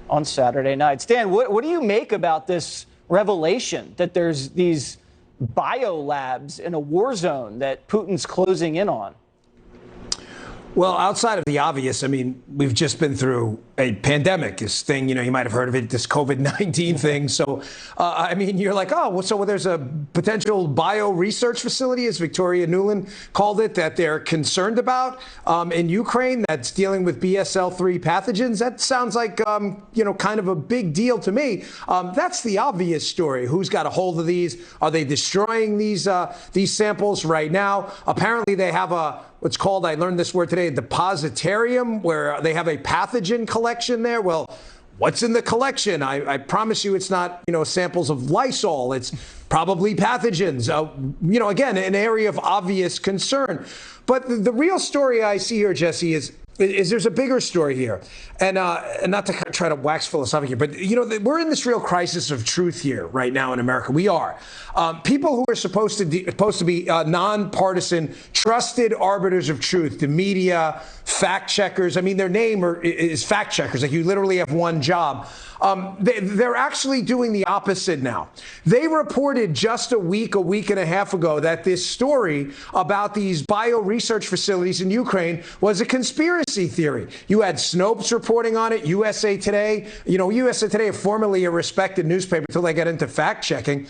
on Saturday night. Stan, what do you make about this revelation that there's these biolabs in a war zone that Putin's closing in on? Well, outside of the obvious, I mean, we've just been through a pandemic, this thing, you might have heard of it, this COVID-19 thing. So, I mean, you're like, oh, well, so there's a potential bio research facility, as Victoria Nuland called it, that they're concerned about in Ukraine that's dealing with BSL-3 pathogens. That sounds like, kind of a big deal to me. That's the obvious story. Who's got a hold of these? Are they destroying these samples right now? Apparently, they have what's called, I learned this word today, a depositarium, where they have a pathogen collection there. Well, what's in the collection? I promise you it's not, samples of Lysol. It's probably pathogens. Again, an area of obvious concern. But the real story I see here, Jesse, is there's a bigger story here. And not to try to wax philosophic here, but, we're in this real crisis of truth here right now in America. We are. People who are supposed to be nonpartisan, trusted arbiters of truth, the media, fact checkers. I mean, their name is fact checkers. Like, you literally have one job. They're actually doing the opposite now. They reported just a week and a half ago that this story about these bio research facilities in Ukraine was a conspiracy theory. You had Snopes reporting on it, USA Today. USA Today, formerly a respected newspaper until they got into fact checking.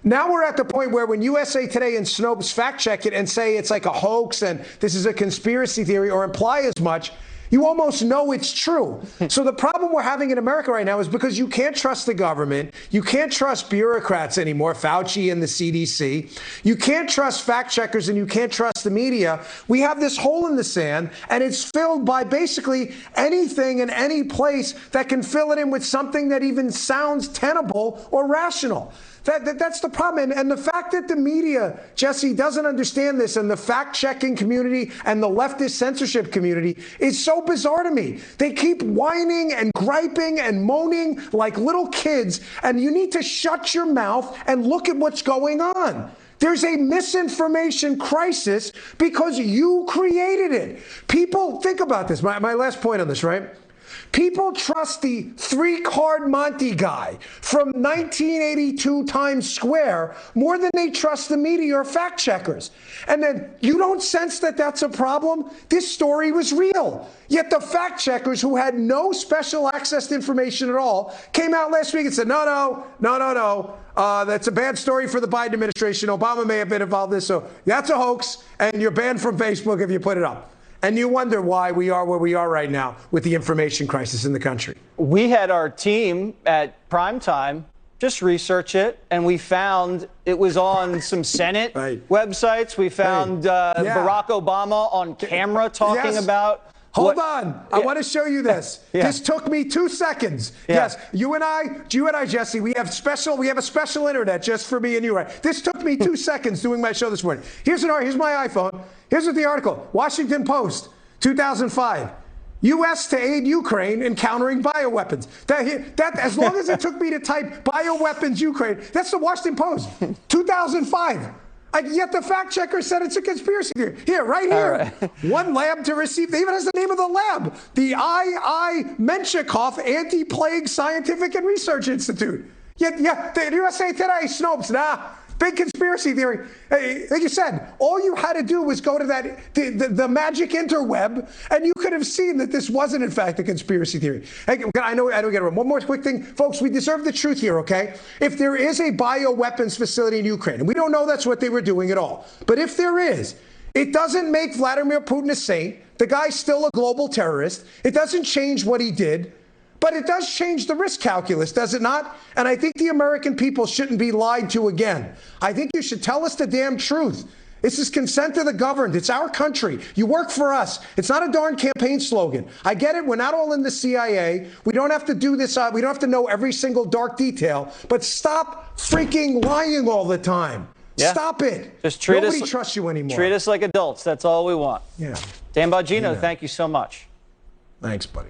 Now we're at the point where when USA Today and Snopes fact check it and say it's like a hoax and this is a conspiracy theory or imply as much, you almost know it's true. So the problem we're having in America right now is because you can't trust the government. You can't trust bureaucrats anymore, Fauci and the CDC. You can't trust fact checkers and you can't trust the media. We have this hole in the sand, and it's filled by basically anything and any place that can fill it in with something that even sounds tenable or rational. That's the problem. And the fact that the media, Jesse, doesn't understand this, and the fact-checking community and the leftist censorship community is so bizarre to me. They keep whining and griping and moaning like little kids, and you need to shut your mouth and look at what's going on. There's a misinformation crisis because you created it. People, think about this. My last point on this, right? People trust the three-card Monte guy from 1982 Times Square more than they trust the media or fact checkers. And then you don't sense that that's a problem? This story was real. Yet the fact checkers, who had no special access to information at all, came out last week and said, no. That's a bad story for the Biden administration. Obama may have been involved in this. So that's a hoax, and you're banned from Facebook if you put it up. And you wonder why we are where we are right now with the information crisis in the country. We had our team at primetime just research it, and we found it was on some Senate websites. We found Barack Obama on camera talking about... Hold on. I want to show you this. This took me 2 seconds. Yes. You and I, Jesse, we have a special internet just for me and you, right? This took me 2 seconds doing my show this morning. Here's my iPhone. Here's what the article. Washington Post, 2005. U.S. to aid Ukraine in countering bioweapons. That as long as it took me to type bioweapons Ukraine, that's the Washington Post, 2005. Yet the fact checker said it's a conspiracy theory. Here, right here. One lab to receive, they even has the name of the lab, the I. Menshikov Anti-Plague Scientific and Research Institute. Yeah, the USA Today, Snopes, big conspiracy theory. Like you said, all you had to do was go to the magic interweb, and you could have seen that this wasn't, in fact, a conspiracy theory. I know I don't get it wrong. One more quick thing. Folks, we deserve the truth here, okay? If there is a bioweapons facility in Ukraine, and we don't know that's what they were doing at all, but if there is, it doesn't make Vladimir Putin a saint. The guy's still a global terrorist. It doesn't change what he did. But it does change the risk calculus, does it not? And I think the American people shouldn't be lied to again. I think you should tell us the damn truth. This is consent of the governed. It's our country. You work for us. It's not a darn campaign slogan. I get it. We're not all in the CIA. We don't have to do this. We don't have to know every single dark detail. But stop freaking lying all the time. Yeah. Stop it. Just treat Nobody trusts you anymore. Treat us like adults. That's all we want. Yeah. Dan Bongino, thank you so much. Thanks, buddy.